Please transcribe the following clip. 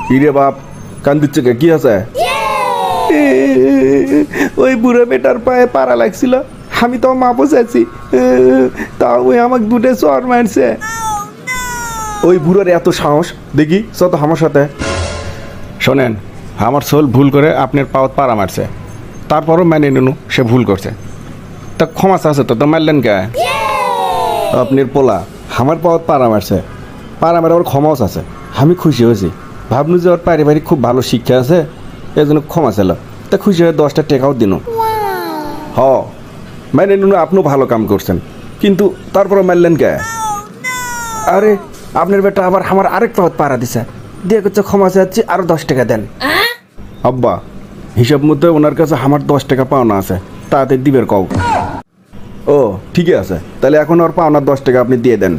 কিরে বাপ কান্দিচ্ছে কে, কি আছে? ওই বুড়ো বেটার পায়ে পাড়া লাগছিল, আমি তো মাপও চাইছি, তাও ওই আমাকে দুটো চর মারছে। ওই বুড়োর এত সাহস, দেখি চত আমার সাথে। শোনেন, আমার সোল ভুল করে আপনার পাওয়াত পাড়া মারছে, তারপরও মেনে নিন সে ভুল করছে, তা ক্ষমা আছে তো মারলেন কে? আপনার পোলা আমার পাওয়াত পাড়া মারছে, পাড়া মারে ওর ক্ষমাও আছে, আমি খুশি হয়েছি। ভাবনু যে ওর পারিবারিক খুব ভালো শিক্ষা আছে, এই জন্য ক্ষমা ছিল, তা খুশি হয়ে 10টা টাকাও দিন। হ মেনে নিন আপনিও ভালো কাম করছেন, কিন্তু তারপরও মারলেন কে? আরে আপনার বেটা আবার আমার আরেক পাওয়াত পাড়া দিছে, দিয়ে করছে ক্ষমা চাচ্ছি, আরো 10 টাকা দেন। আব্বা হিসাব মধ্যে ওনার কাছে আমার 10 টাকা পাওনা আছে, তাতে দিবের কও। ও ঠিকই আছে, তাহলে এখন ওর পাওনার 10 টাকা আপনি দিয়ে দেন।